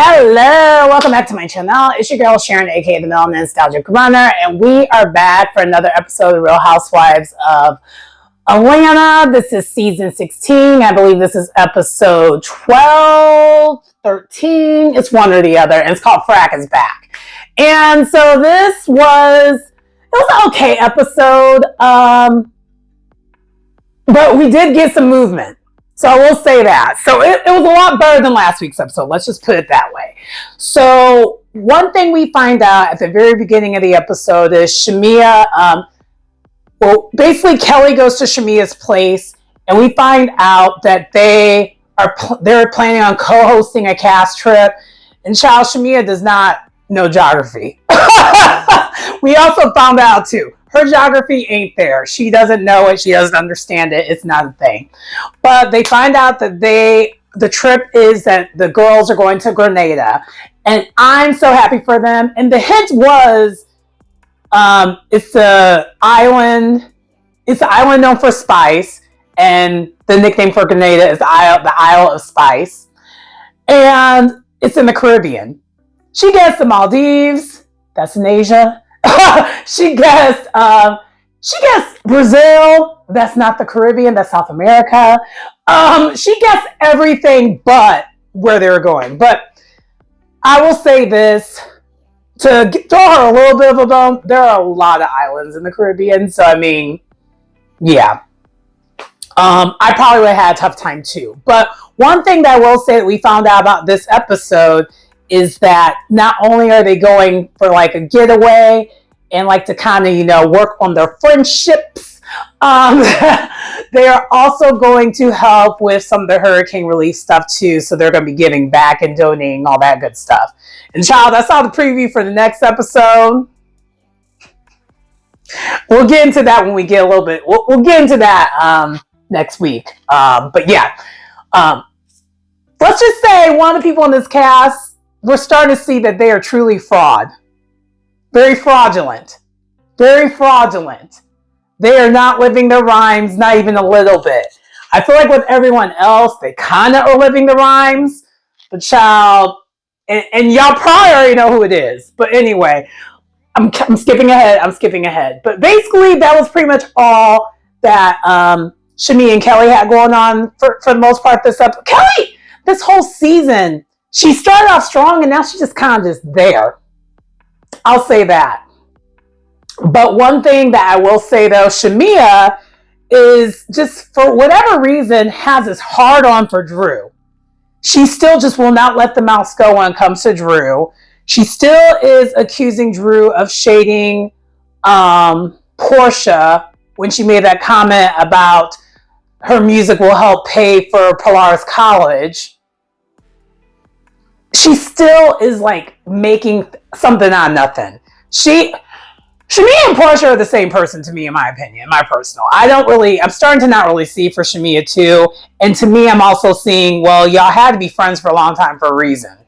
Hello, welcome back to my channel. It's your girl Sharon, aka the Melanin Nostalgic Runner, and we are back for another episode of Real Housewives of Atlanta. This is season 16. I believe this is episode 12, 13. It's one or the other, and it's called Frack is Back. And so this was an okay episode, but we did get some movement. So I will say that. So it was a lot better than last week's episode. Let's just put it that way. So one thing we find out at the very beginning of the episode is Shamia, basically Kelly goes to Shamia's place, and we find out that they're planning on co-hosting a cast trip, and child, Shamia does not know geography. We also found out too, her geography ain't there. She doesn't know it. She doesn't understand it. It's not a thing. But they find out that the trip is that the girls are going to Grenada. And I'm so happy for them. And the hint was, it's the island known for spice. And the nickname for Grenada is the Isle of Spice. And it's in the Caribbean. She gets the Maldives. That's in Asia. She guessed Brazil. That's not the Caribbean. That's South America. She guessed everything but where they were going. But I will say this, to throw her a little bit of a bone, there are a lot of islands in the Caribbean. So, I mean, yeah. I probably would have had a tough time too. But one thing that I will say that we found out about this episode is that not only are they going for like a getaway and like to kind of, work on their friendships, they are also going to help with some of the hurricane relief stuff too. So they're going to be giving back and donating all that good stuff. And child, I saw the preview for the next episode. We'll get into that when we get a little bit. We'll get into that next week. But yeah, let's just say one of the people in this cast, we're starting to see that they are truly fraud. Very fraudulent. Very fraudulent. They are not living their rhymes, not even a little bit. I feel like with everyone else, they kind of are living the rhymes. But child, and y'all probably already know who it is. But anyway, I'm skipping ahead. But basically, that was pretty much all that Shami and Kelly had going on for the most part this episode. Kelly, this whole season, she started off strong, and now she's just kind of just there. I'll say that. But one thing that I will say, though, Shamia is just, for whatever reason, has this hard on for Drew. She still just will not let the mouse go when it comes to Drew. She still is accusing Drew of shading Portia when she made that comment about her music will help pay for Pilar's college. She still is like making something out of nothing. Shamia and Portia are the same person to me, in my opinion, my personal. I'm starting to not really see for Shamia too. And to me, I'm also seeing, well, y'all had to be friends for a long time for a reason.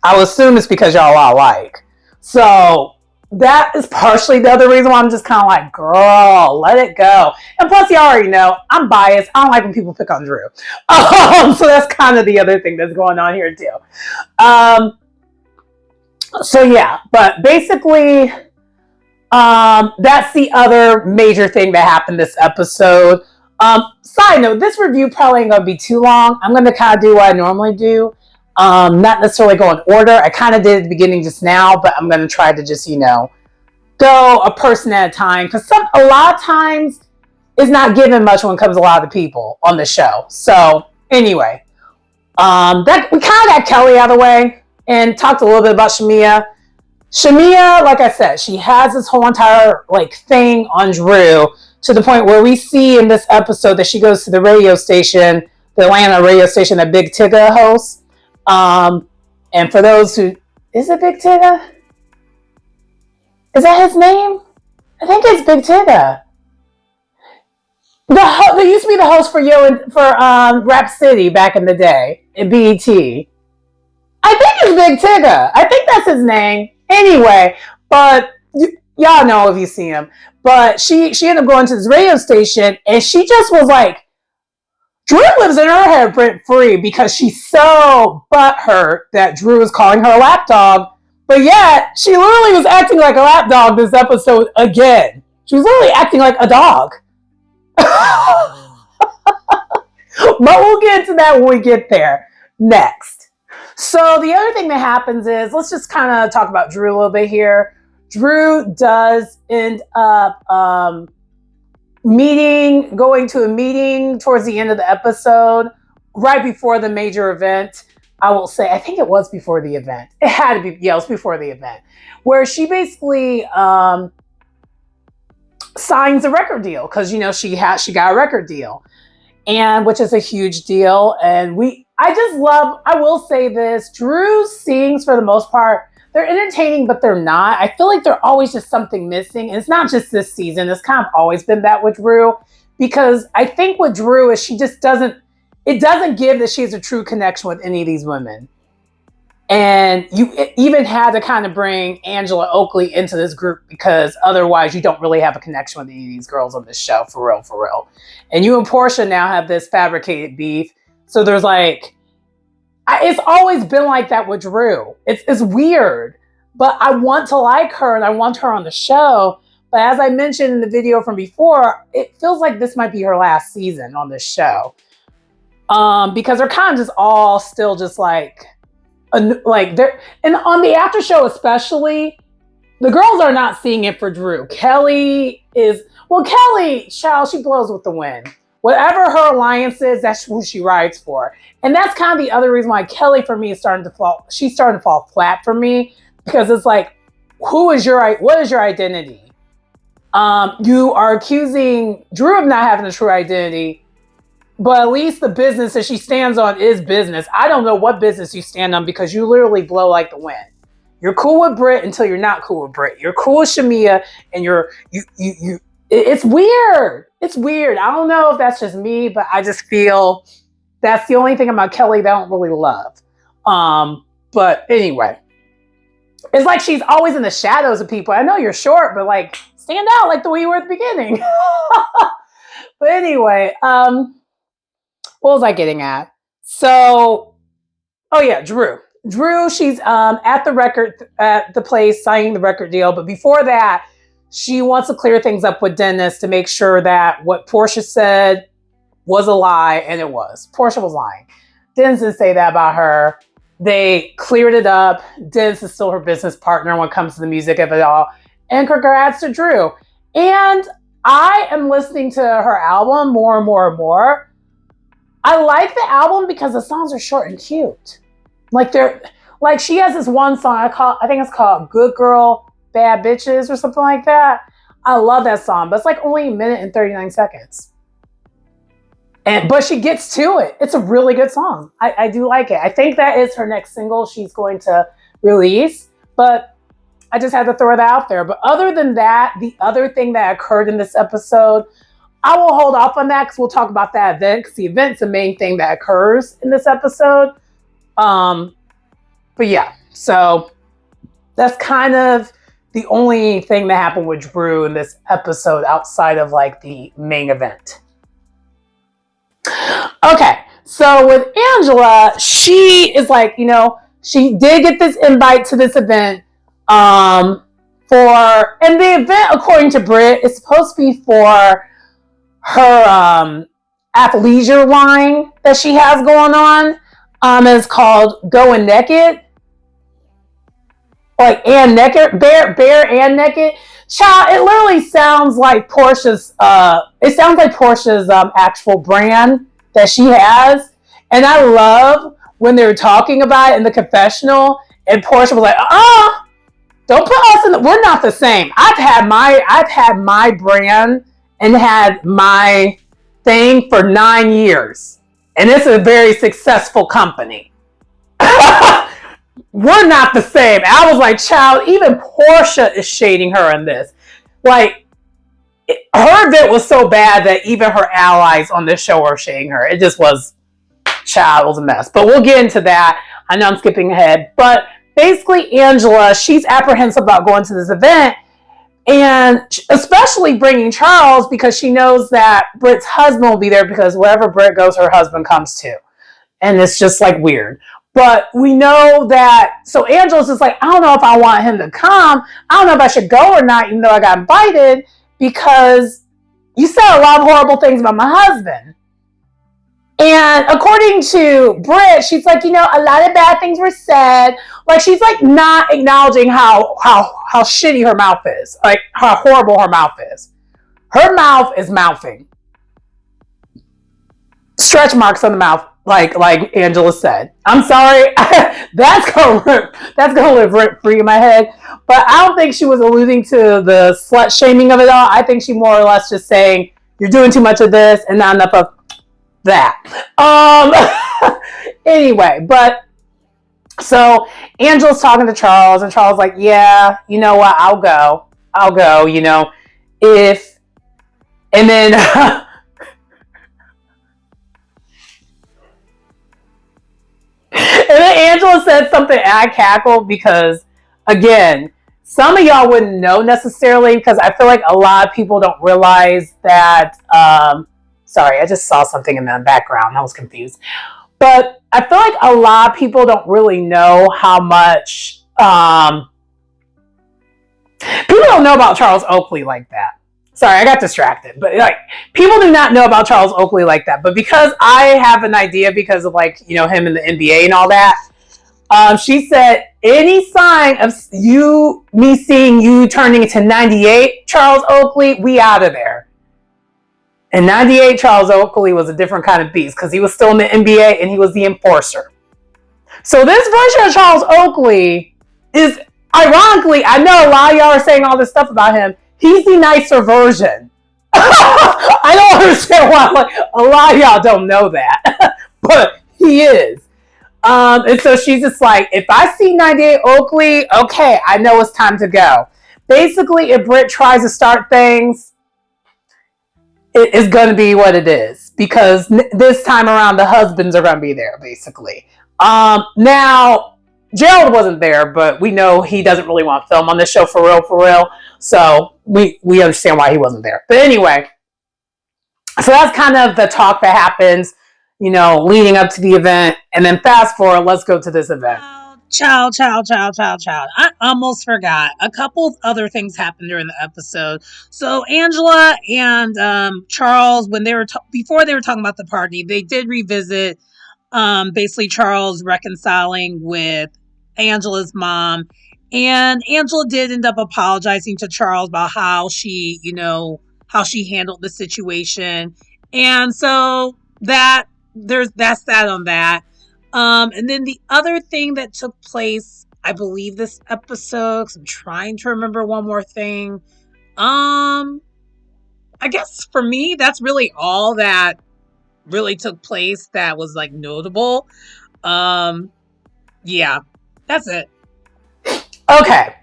I would assume it's because y'all are alike. So that is partially the other reason why I'm just kind of like, girl, let it go. And plus, you already know, I'm biased. I don't like when people pick on Drew. So that's kind of the other thing that's going on here too. So yeah, but basically, that's the other major thing that happened this episode. Side note, this review probably ain't going to be too long. I'm going to kind of do what I normally do. Not necessarily go in order. I kind of did at the beginning just now, but I'm going to try to just, go a person at a time. Because a lot of times is not given much when it comes to a lot of the people on the show. So anyway, that we kind of got Kelly out of the way and talked a little bit about Shamia. Shamia, like I said, she has this whole entire thing on Drew to the point where we see in this episode that she goes to the radio station, the Atlanta radio station that Big Tigga hosts. And for those who, is it Big Tigga? Is that his name? I think it's Big Tigga. There used to be the host for Rap City back in the day at BET. I think it's Big Tigga. I think that's his name. Anyway, but y'all know if you see him. But she ended up going to this radio station, and she just was like, Drew lives in her head rent free because she's so butthurt that Drew is calling her a lapdog. But yet, she literally was acting like a lapdog this episode again. She was literally acting like a dog. But we'll get into that when we get there next. So the other thing that happens is, let's just kind of talk about Drew a little bit here. Drew does end up going to a meeting towards the end of the episode, right before the major event. I will say, I think it was before the event. It had to be, yeah, it was before the event, where she basically signs a record deal because she got a record deal, and which is a huge deal. And I will say this, Drew's scenes for the most part, they're entertaining, but they're not. I feel like there's always just something missing. And it's not just this season. It's kind of always been that with Drew, because I think with Drew is it doesn't give that she has a true connection with any of these women. And you even had to kind of bring Angela Oakley into this group because otherwise you don't really have a connection with any of these girls on this show, for real. And you and Portia now have this fabricated beef. So there's it's always been like that with Drew. It's weird, but I want to like her and I want her on the show. But as I mentioned in the video from before, it feels like this might be her last season on this show. Because they're kind of just all still just they're, and on the after show especially, the girls are not seeing it for Drew. Kelly, child, she blows with the wind. Whatever her alliance is, that's who she rides for. And that's kind of the other reason why Kelly, for me, is starting to fall flat for me, because it's like, what is your identity? You are accusing Drew of not having a true identity, but at least the business that she stands on is business. I don't know what business you stand on, because you literally blow like the wind. You're cool with Britt until you're not cool with Britt. You're cool with Shamia, and it's weird. It's weird. I don't know if that's just me, but I just feel that's the only thing about Kelly that I don't really love. But anyway, it's like she's always in the shadows of people. I know you're short, but stand out like the way you were at the beginning. But anyway, what was I getting at? So, oh yeah, Drew, she's at the place signing the record deal. But before that, she wants to clear things up with Dennis to make sure that what Portia said was a lie, and it was. Portia was lying. Dennis didn't say that about her. They cleared it up. Dennis is still her business partner when it comes to the music of it all. And congrats to Drew. And I am listening to her album more and more and more. I like the album because the songs are short and cute. She has this one song I think it's called Good Girl, Bad Bitches or something like that. I love that song, but it's only 1 minute and 39 seconds. But she gets to it. It's a really good song. I do like it. I think that is her next single she's going to release, but I just had to throw that out there. But other than that, the other thing that occurred in this episode, I will hold off on that because we'll talk about that event, because the event's the main thing that occurs in this episode. But yeah, so that's kind of the only thing that happened with Drew in this episode outside of the main event. Okay, so with Angela, she is she did get this invite to this event. And the event, according to Britt, is supposed to be for her athleisure line that she has going on. It's called Going Naked. And Naked, bare and naked. Child, it literally sounds like Portia's actual brand that she has. And I love when they were talking about it in the confessional, and Portia was like, don't put us in we're not the same. I've had my brand and had my thing for 9 years. And it's a very successful company. We're not the same. I was like, child, even Portia is shading her in this. Her bit was so bad that even her allies on this show are shading her. It just was, child, it was a mess. But we'll get into that. I know I'm skipping ahead. But basically, Angela, she's apprehensive about going to this event. And especially bringing Charles because she knows that Britt's husband will be there because wherever Britt goes, her husband comes too. And it's just like weird. But we know that, so Angela's just like, I don't know if I want him to come. I don't know if I should go or not, even though I got invited, because you said a lot of horrible things about my husband. And according to Britt, she's like, a lot of bad things were said. Like, she's like not acknowledging how shitty her mouth is, like how horrible her mouth is. Her mouth is mouthing. Stretch marks on the mouth, like Angela said. I'm sorry, that's gonna live rent free in my head. But I don't think she was alluding to the slut shaming of it all. I think she more or less just saying you're doing too much of this and not enough of that. Anyway, but so Angela's talking to Charles, and Charles like, yeah, you know what? I'll go. If, and then. And then Angela said something, and I cackled because, again, some of y'all wouldn't know necessarily because I feel like a lot of people don't realize that. Sorry, I just saw something in the background. I was confused. But I feel like a lot of people don't really know how much. People don't know about Charles Oakley like that. Sorry, I got distracted. But like, people do not know about Charles Oakley like that. But because I have an idea because of him in the NBA and all that, she said any sign of me seeing you turning into 98, Charles Oakley, we out of there. And 98, Charles Oakley was a different kind of beast because he was still in the NBA and he was the enforcer. So this version of Charles Oakley is, ironically, I know a lot of y'all are saying all this stuff about him. He's the nicer version. I don't understand why a lot of y'all don't know that. But he is. And so she's just like, if I see 98 Oakley, okay, I know it's time to go. Basically, if Britt tries to start things, it is going to be what it is. Because this time around, the husbands are going to be there, basically. Now, Gerald wasn't there, but we know he doesn't really want to film on this show for real. So we understand why he wasn't there. But anyway, so that's kind of the talk that happens, leading up to the event. And then fast forward, let's go to this event. Child. I almost forgot. A couple of other things happened during the episode. So Angela and Charles, when they were before they were talking about the party, they did revisit basically Charles reconciling with Angela's mom. And Angela did end up apologizing to Charles about how she handled the situation. And so that's that on that. And then the other thing that took place, I believe this episode, 'cause I'm trying to remember one more thing. I guess for me, that's really all that really took place that was like notable. Yeah, that's it. Okay,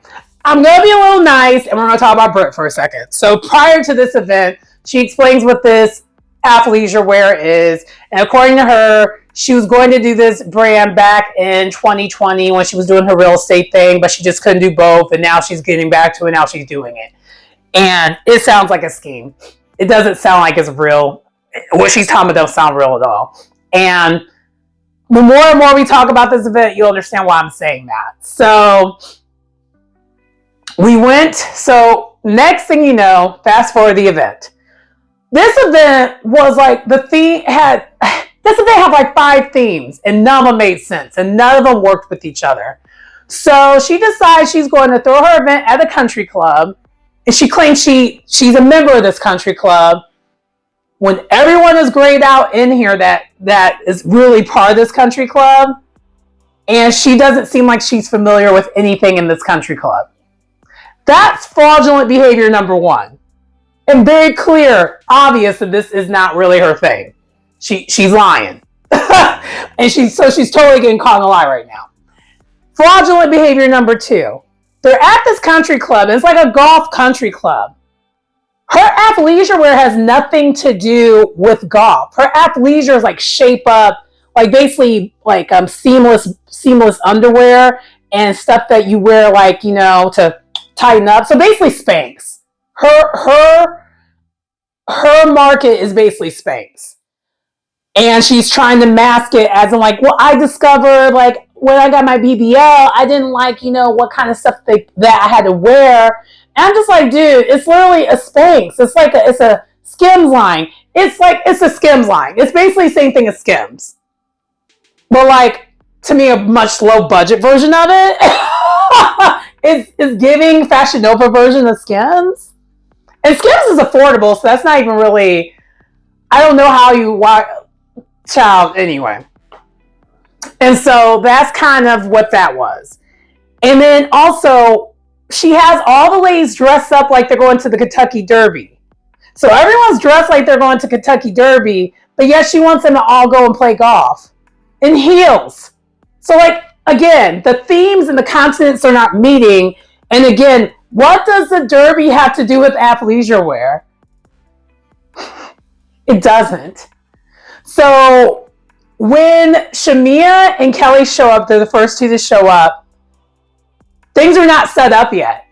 I'm going to be a little nice, and we're going to talk about Britt for a second. So prior to this event, she explains what this athleisure wear is, and according to her, she was going to do this brand back in 2020 when she was doing her real estate thing, but she just couldn't do both, and now she's getting back to it, now she's doing it. And it sounds like a scheme. It doesn't sound like it's real. What she's talking about don't sound real at all. And the more and more we talk about this event, you'll understand why I'm saying that. So we went, so next thing you know, fast forward the event. This event was like, this event had like 5 themes, and none of them made sense, and none of them worked with each other. So she decides she's going to throw her event at a country club, and she claims she's a member of this country club, when everyone is grayed out in here that is really part of this country club, and she doesn't seem like she's familiar with anything in this country club. That's fraudulent behavior number 1. And very clear, obvious that this is not really her thing. She's lying. And she's totally getting caught in a lie right now. Fraudulent behavior number 2. They're at this country club, and it's like a golf country club. Her athleisure wear has nothing to do with golf. Her athleisure is like shape up, like basically like seamless underwear and stuff that you wear, like, to tighten up. So basically Spanx. Her market is basically Spanx. And she's trying to mask it as in like, well, I discovered like when I got my BBL, I didn't like, what kind of stuff that I had to wear. And I'm just like, dude, it's literally a Spanx. It's a Skims line. It's a Skims line. It's basically the same thing as Skims. But like, to me, a much low budget version of it. It's giving Fashion Nova version of Skims. And Skims is affordable, so that's not even really, I don't know how child, anyway. And so that's kind of what that was. And then also, she has all the ladies dressed up like they're going to the Kentucky Derby. So everyone's dressed like they're going to Kentucky Derby, but yet she wants them to all go and play golf in heels. So like, again, the themes and the continents are not meeting. And again, what does the Derby have to do with athleisure wear? It doesn't. So when Shamia and Kelly show up, they're the first two to show up, things are not set up yet.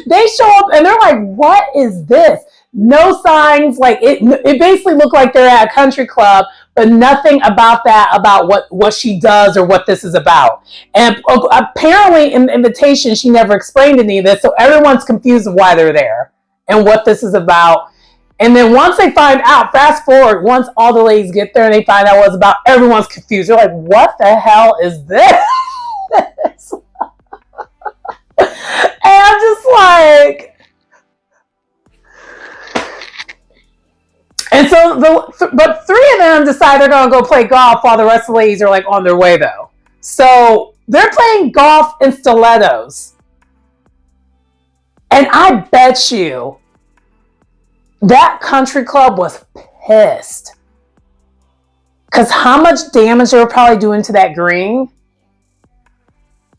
They show up and they're like, what is this? No signs. Like it basically looked like they're at a country club, but nothing about what she does or what this is about. And apparently in the invitation, she never explained any of this. So everyone's confused of why they're there and what this is about. And then once they find out, fast forward, once all the ladies get there and they find out what it's about, everyone's confused. They're like, what the hell is this? And I'm just like, and so but three of them decide they're going to go play golf while the rest of the ladies are like on their way though. So they're playing golf in stilettos. And I bet you that country club was pissed. Because how much damage they were probably doing to that green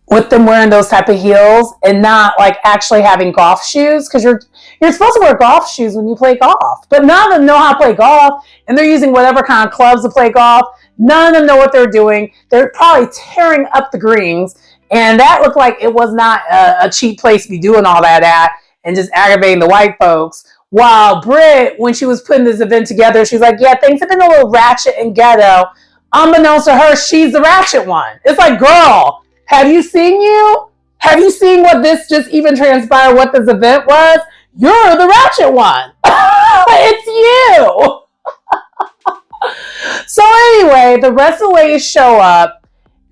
with them wearing those type of heels and not like actually having golf shoes. Because you're supposed to wear golf shoes when you play golf. But none of them know how to play golf. And they're using whatever kind of clubs to play golf. None of them know what they're doing. They're probably tearing up the greens. And that looked like it was not a cheap place to be doing all that at and just aggravating the white folks. While Britt, when she was putting this event together, she's like, yeah, things have been a little ratchet and ghetto. Unbeknownst to her, she's the ratchet one. It's like, girl, have you seen what this just even transpired, what this event was? You're the ratchet one. It's you. So anyway, the rest of the ladies show up.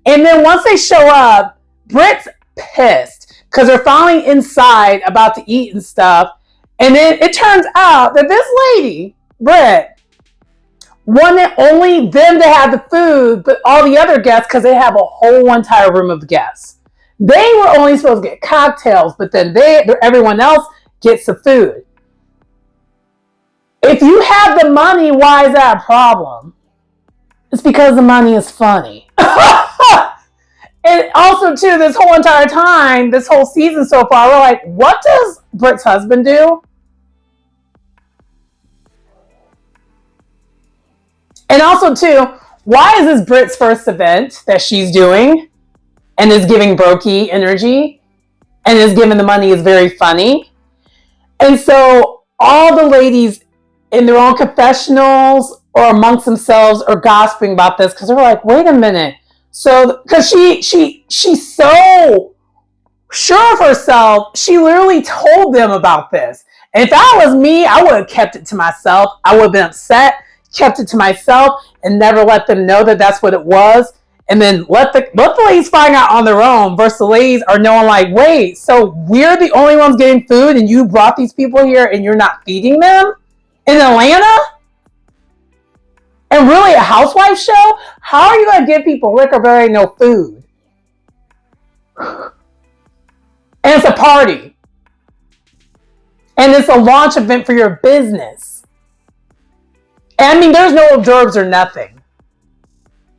And then once they show up, Britt's pissed because they're finally inside about to eat and stuff. And then it turns out that this lady, Britt, wanted only them to have the food, but all the other guests, because they have a whole entire room of guests. They were only supposed to get cocktails, but then everyone else gets the food. If you have the money, why is that a problem? It's because the money is funny. And also, too, this whole entire time, this whole season so far, we're like, what does Britt's husband do? And also, too, why is this Britt's first event that she's doing and is giving brokey energy and is giving the money is very funny? And so all the ladies in their own confessionals or amongst themselves are gossiping about this because they're like, wait a minute. So, because she's so sure of herself, she literally told them about this. And if that was me, I would have kept it to myself. I would have been upset, kept it to myself, and never let them know that that's what it was. And then let the ladies find out on their own versus the ladies are knowing like, wait, so we're the only ones getting food and you brought these people here and you're not feeding them in Atlanta? And really a Housewives show? How are you going to give people liquor but there ain't no food? And it's a party. And it's a launch event for your business. And I mean, there's no hors d'oeuvres or nothing.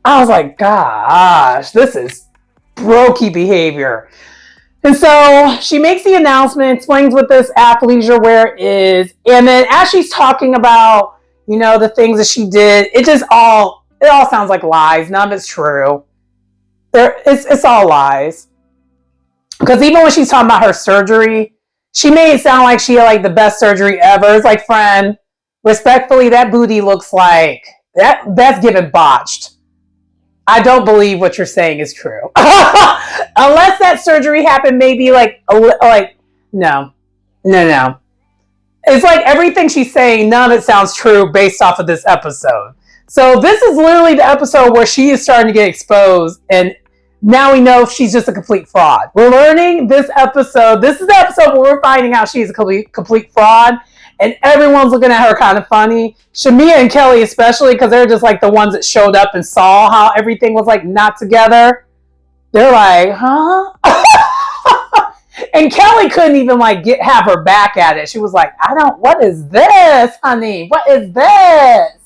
I was like, gosh, this is brokey behavior. And so she makes the announcement, explains what this athleisure wear is. And then as she's talking about, the things that she did, it all sounds like lies. None of it's true. It's all lies. Because even when she's talking about her surgery, she made it sound like she had like the best surgery ever. It's like, friend, respectfully, that booty looks like that's given botched. I don't believe what you're saying is true. Unless that surgery happened maybe like no. It's like everything she's saying, none of it sounds true based off of this episode. So this is literally the episode where she is starting to get exposed, and now we know she's just a complete fraud. We're learning this episode. This is the episode where we're finding out she's a complete fraud, and everyone's looking at her kind of funny. Shamia and Kelly especially, because they're just like the ones that showed up and saw how everything was like not together. They're like, huh? And Kelly couldn't even like have her back at it. She was like, what is this, honey? What is this?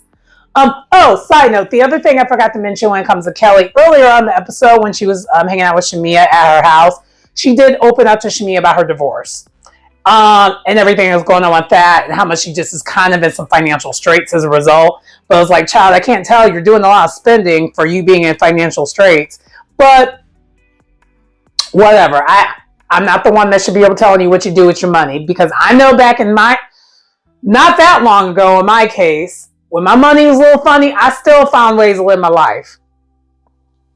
Side note, the other thing I forgot to mention when it comes to Kelly, earlier on the episode when she was hanging out with Shamia at her house, she did open up to Shamia about her divorce. And everything that's going on with that, and how much she just is kind of in some financial straits as a result. But I was like, child, I can't tell. You're doing a lot of spending for you being in financial straits. But whatever. I'm not the one that should be able to tell you what you do with your money, because I know back in not that long ago in my case, when my money was a little funny, I still found ways to live my life.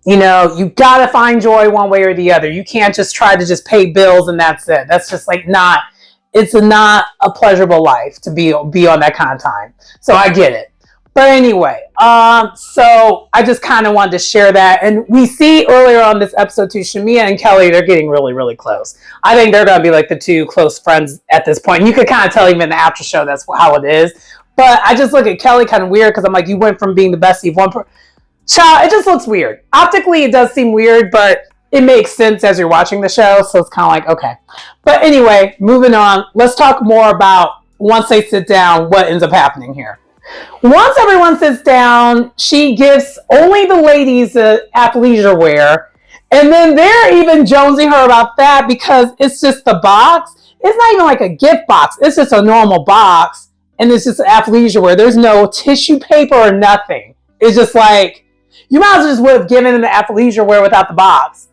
You know, you gotta find joy one way or the other. You can't just try to just pay bills and that's it. That's just like it's not a pleasurable life to be on that kind of time. So I get it. But anyway, so I just kind of wanted to share that. And we see earlier on this episode too, Shamia and Kelly, they're getting really, really close. I think they're going to be like the two close friends at this point. And you could kind of tell even in the after show that's how it is. But I just look at Kelly kind of weird because I'm like, you went from being the bestie of one person. Child, it just looks weird. Optically, it does seem weird, but it makes sense as you're watching the show. So it's kind of like, okay. But anyway, moving on. Let's talk more about, once they sit down, what ends up happening here. Once everyone sits down, she gives only the ladies athleisure wear. And then they're even jonesing her about that because it's just the box. It's not even like a gift box. It's just a normal box. And it's just athleisure wear. There's no tissue paper or nothing. It's just like, you might as well just would have given them the athleisure wear without the box.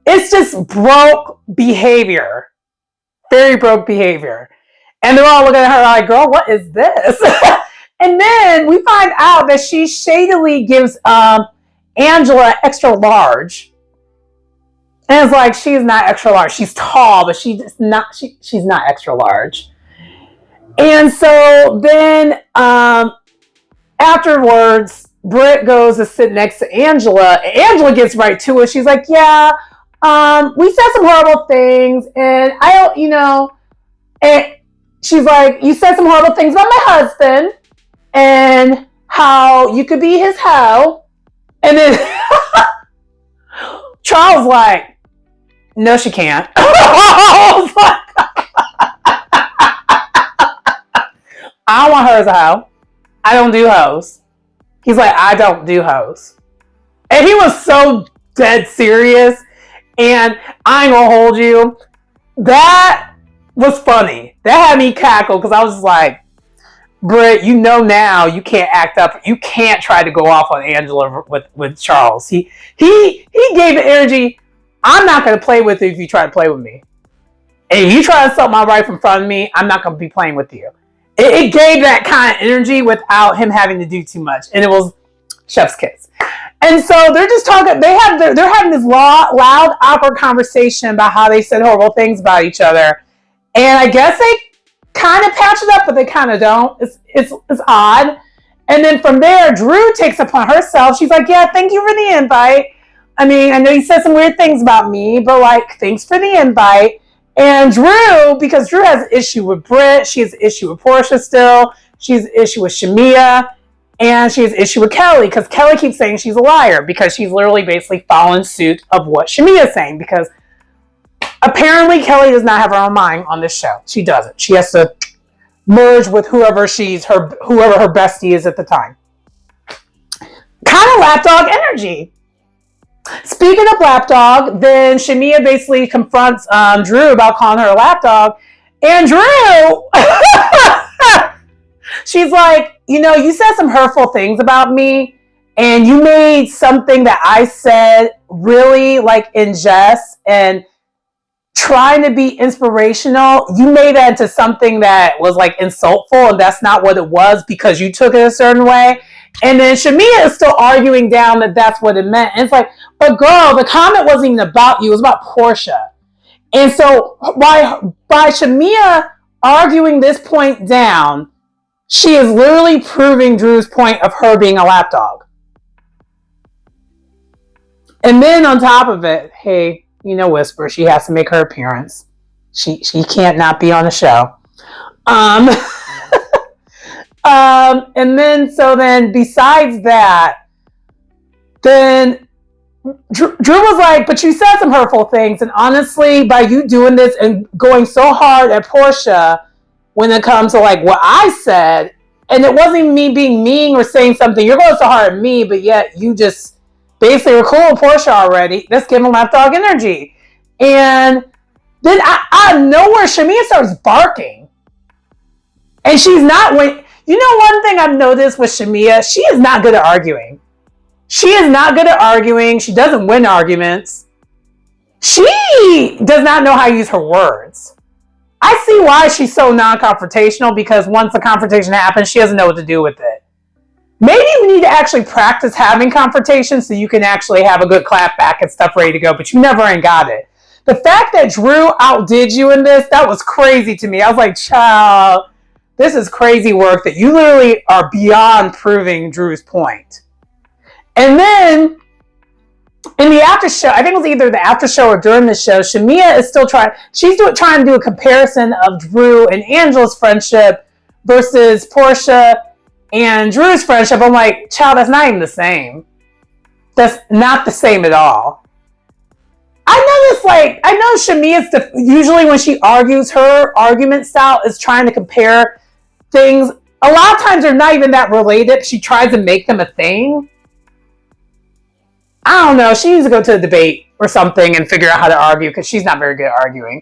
It's just broke behavior. Very broke behavior. And they're all looking at her like, girl, what is this? And then we find out that she shadily gives Angela extra large. And it's like, she's not extra large. She's tall, but she's not extra large. And so then afterwards, Britt goes to sit next to Angela. Angela gets right to it. She's like, yeah, we said some horrible things. And I don't, and she's like, you said some horrible things about my husband. And how you could be his hoe. And then Charles like, no, she can't. I don't want her as a hoe. I don't do hoes. He's like, I don't do hoes. And he was so dead serious. And I ain't gonna hold you. That was funny. That had me cackle because I was like, Britt, now you can't act up. You can't try to go off on Angela with Charles. He gave the energy. I'm not going to play with you if you try to play with me. And if you try to insult my wife in front of me, I'm not going to be playing with you. It gave that kind of energy without him having to do too much. And it was chef's kiss. And so they're just talking. They're having this loud, awkward conversation about how they said horrible things about each other. And I guess they kind of patch it up, but they kind of don't. It's odd. And then from there, Drew takes upon herself. She's like, yeah, thank you for the invite. I mean, I know you said some weird things about me, but like, thanks for the invite. And Drew, because Drew has an issue with Britt, she has an issue with Portia still. She has an issue with Shamia. And she has an issue with Kelly, because Kelly keeps saying she's a liar, because she's literally basically following suit of what Shamia is saying, because apparently Kelly does not have her own mind on this show. She doesn't. She has to merge with whoever her bestie is at the time. Kind of lapdog energy. Speaking of lapdog, then Shamia basically confronts Drew about calling her a lapdog. And Drew, she's like, you said some hurtful things about me, and you made something that I said really like in jest, and trying to be inspirational, you made that into something that was like insultful, and that's not what it was because you took it a certain way. And then Shamia is still arguing down that that's what it meant. And it's like, but girl, the comment wasn't even about you. It was about Portia. And so by Shamia arguing this point down, she is literally proving Drew's point of her being a lapdog. And then on top of it, hey, Whisper, she has to make her appearance. She can't not be on the show. And then besides that, then Drew was like, but you said some hurtful things. And honestly, by you doing this and going so hard at Portia when it comes to like what I said, and it wasn't even me being mean or saying something, you're going so hard at me, but yet you just basically were cool with Portia already. Let's give him lapdog energy. And then out of nowhere, Shamia starts barking. And she's not, one thing I've noticed with Shamia, she is not good at arguing. She is not good at arguing. She doesn't win arguments. She does not know how to use her words. I see why she's so non-confrontational, because once the confrontation happens, she doesn't know what to do with it. Maybe you need to actually practice having confrontations so you can actually have a good clap back and stuff ready to go, but you never ain't got it. The fact that Drew outdid you in this, that was crazy to me. I was like, child, this is crazy work that you literally are beyond proving Drew's point. And then in the after show, I think it was either the after show or during the show, Shamia is still trying to do a comparison of Drew and Angela's friendship versus Portia and Drew's friendship. I'm like, child, that's not even the same. That's not the same at all. I know Shamia's usually when she argues, her argument style is trying to compare things. A lot of times they're not even that related. She tries to make them a thing. I don't know. She needs to go to a debate or something and figure out how to argue, because she's not very good at arguing.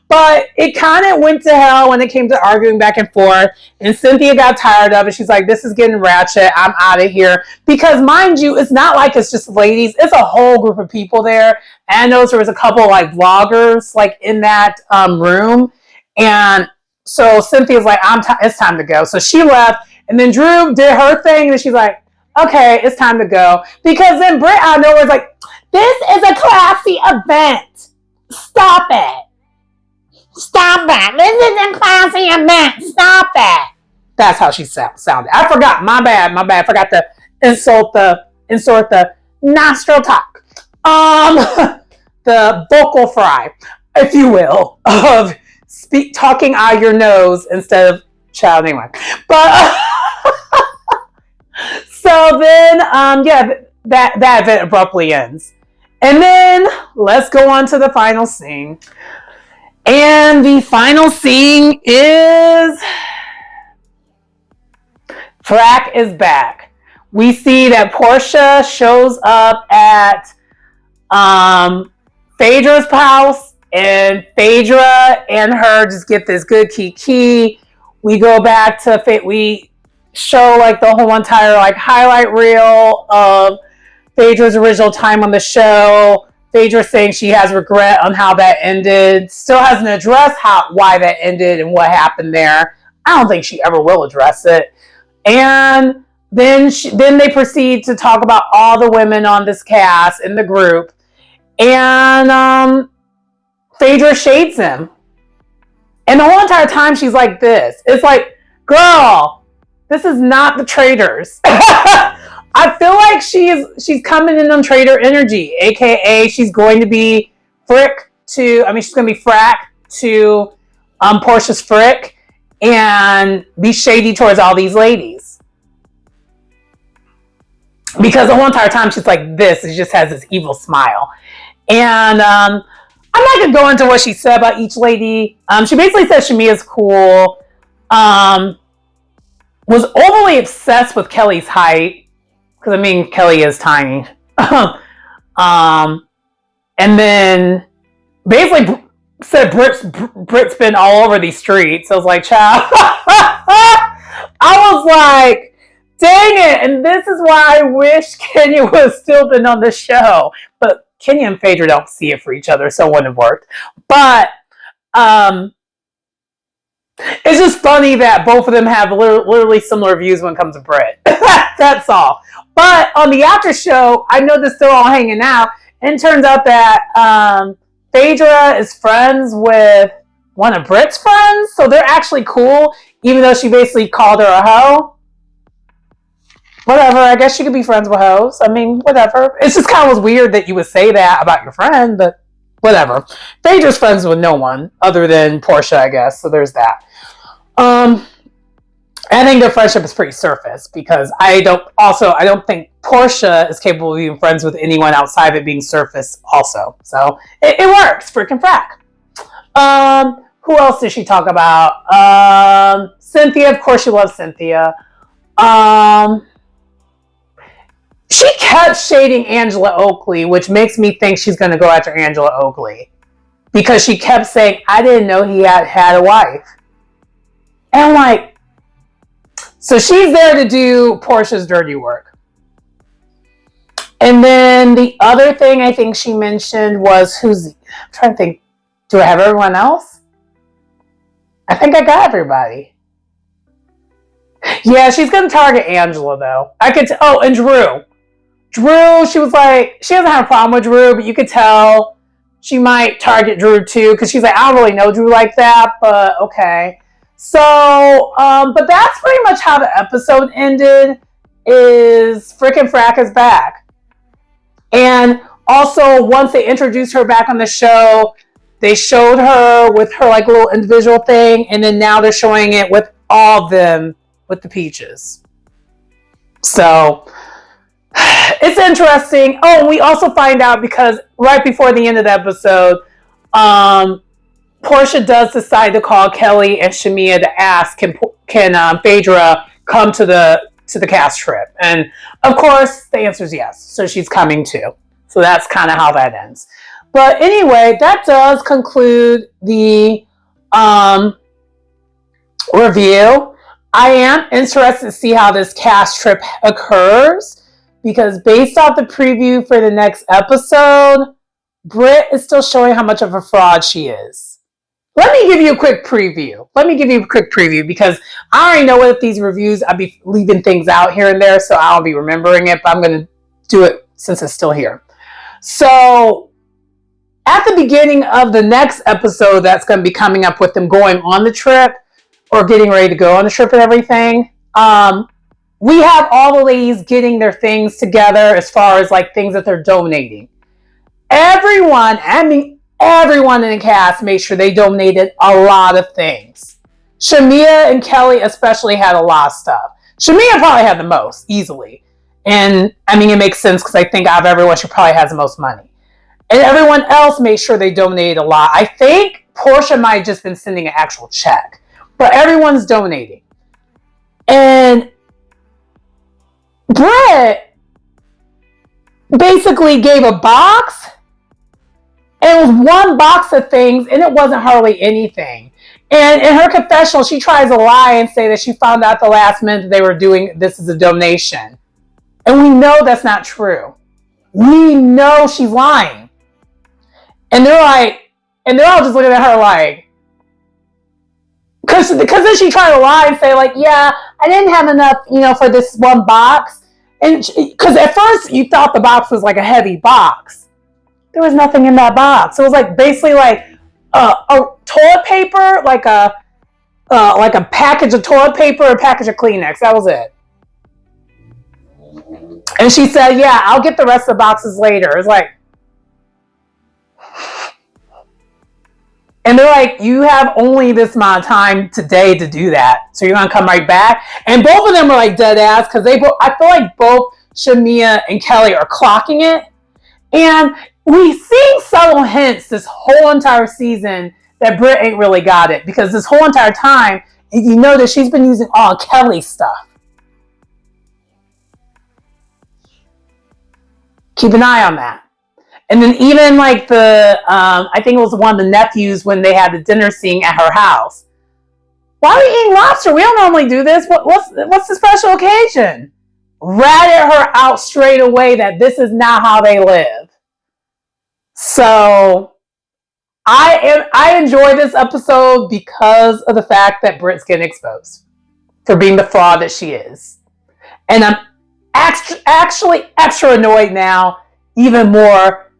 But it kind of went to hell when it came to arguing back and forth. And Cynthia got tired of it. She's like, this is getting ratchet. I'm out of here. Because mind you, it's not like it's just ladies. It's a whole group of people there. And I noticed there was a couple like vloggers like in that room. And so Cynthia's like, it's time to go. So she left. And then Drew did her thing. And she's like, okay, it's time to go. Because then Britt out of nowhere is like, this is a classy event. Stop it. Stop that. This is a classy event. Stop that. That's how she sounded. I forgot. My bad. I forgot to insert the nostril talk. The vocal fry, if you will, of talking out your nose instead of child anyway. But so then, that event abruptly ends. And then let's go on to the final scene. And the final scene is Frack is back. We see that Portia shows up at Phaedra's house, and Phaedra and her just get this good kiki. We go back to we show like the whole entire like highlight reel of Phaedra's original time on the show. Phaedra saying she has regret on how that ended. Still hasn't addressed why that ended and what happened there. I don't think she ever will address it. And then they proceed to talk about all the women on this cast in the group. And Phaedra shades him. And the whole entire time she's like this. It's like, girl, this is not the traitors. I feel like she's coming in on traitor energy, aka she's going to be she's going to be Frack to Portia's Frick and be shady towards all these ladies. Because the whole entire time she's like this, she just has this evil smile. And I'm not going to go into what she said about each lady. She basically said Shamia's cool. Was overly obsessed with Kelly's height. Because, Kelly is tiny. And then basically said Brit's been all over these streets. I was like, child. I was like, dang it. And this is why I wish Kenya would have still been on the show. But Kenya and Phaedra don't see it for each other, so it wouldn't have worked. But it's just funny that both of them have literally similar views when it comes to Brit. That's all. But on the after show, I know they're still all hanging out, and it turns out that Phaedra is friends with one of Brit's friends, so they're actually cool, even though she basically called her a hoe. Whatever, I guess you could be friends with hoes. I mean, whatever. It's just kind of weird that you would say that about your friend, but whatever. Phaedra's friends with no one other than Portia, I guess, so there's that. I think their friendship is pretty surface because I don't think Portia is capable of being friends with anyone outside of it being surface also. So it works, freaking frack. Who else did she talk about? Cynthia, of course she loves Cynthia. She kept shading Angela Oakley, which makes me think she's going to go after Angela Oakley. Because she kept saying, I didn't know he had a wife. And I'm like, so she's there to do Portia's dirty work. And then the other thing I think she mentioned was I'm trying to think, do I have everyone else? I think I got everybody. Yeah, she's going to target Angela, though. And Drew. Drew, she was like, she doesn't have a problem with Drew, but you could tell she might target Drew, too, because she's like, I don't really know Drew like that, but okay. So, but that's pretty much how the episode ended, is frickin' Frack is back. And also, once they introduced her back on the show, they showed her with her like little individual thing, and then now they're showing it with all of them with the peaches. So, it's interesting. Oh, and we also find out because right before the end of the episode, Portia does decide to call Kelly and Shamia to ask, can Phaedra come to the cast trip? And of course, the answer is yes. So she's coming too. So that's kind of how that ends. But anyway, that does conclude the review. I am interested to see how this cast trip occurs because based off the preview for the next episode, Britt is still showing how much of a fraud she is. Let me give you a quick preview because I already know with these reviews, I'll be leaving things out here and there, so I won't be remembering it, but I'm going to do it since it's still here. So, at the beginning of the next episode that's going to be coming up with them going on the trip or getting ready to go on the trip and everything, we have all the ladies getting their things together as far as like things that they're donating. Everyone in the cast made sure they donated a lot of things. Shamia and Kelly especially had a lot of stuff. Shamia probably had the most, easily. And, I mean, it makes sense because I think out of everyone, she probably has the most money. And everyone else made sure they donated a lot. I think Portia might have just been sending an actual check. But everyone's donating. And Britt basically gave a box. And it was one box of things, and it wasn't hardly anything. And in her confessional, she tries to lie and say that she found out the last minute that they were doing this as a donation. And we know that's not true. We know she's lying. And they're all just looking at her like, because then she tried to lie and say like, yeah, I didn't have enough, for this one box. And because at first you thought the box was like a heavy box. There was nothing in that box. It was like basically like a toilet paper, like a package of toilet paper, a package of Kleenex. That was it. And she said, yeah, I'll get the rest of the boxes later. It's like, and they're like, you have only this amount of time today to do that. So you're going to come right back. And both of them are like dead ass because I feel like both Shamia and Kelly are clocking it. And we've seen subtle hints this whole entire season that Britt ain't really got it. Because this whole entire time, if you notice, she's been using all Kelly's stuff. Keep an eye on that. And then even like I think it was one of the nephews when they had the dinner scene at her house. Why are we eating lobster? We don't normally do this. What's the special occasion? Ratted her out straight away that this is not how they live. So I enjoy this episode because of the fact that Britt's getting exposed for being the fraud that she is. And I'm actually extra annoyed now, even more,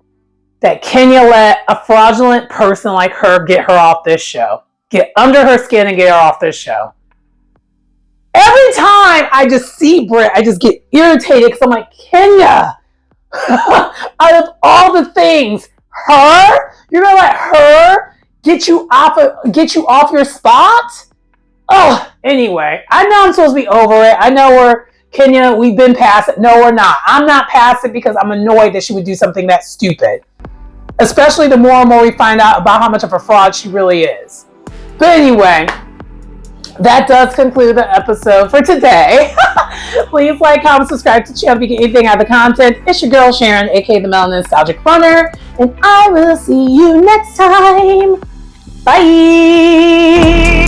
that Kenya let a fraudulent person like her get her off this show. Get under her skin and get her off this show. Every time I just see Britt, I just get irritated because I'm like, Kenya, out of all the things, you're gonna let her get you off your spot? Oh, anyway, I know I'm supposed to be over it. I know we've been past it. No, we're not. I'm not past it because I'm annoyed that she would do something that stupid. Especially the more and more we find out about how much of a fraud she really is. But anyway, that does conclude the episode for today. Please like, comment, subscribe to the channel if you get anything out of the content. It's your girl Sharon, aka the Melanin Nostalgic Runner, and I will see you next time. Bye.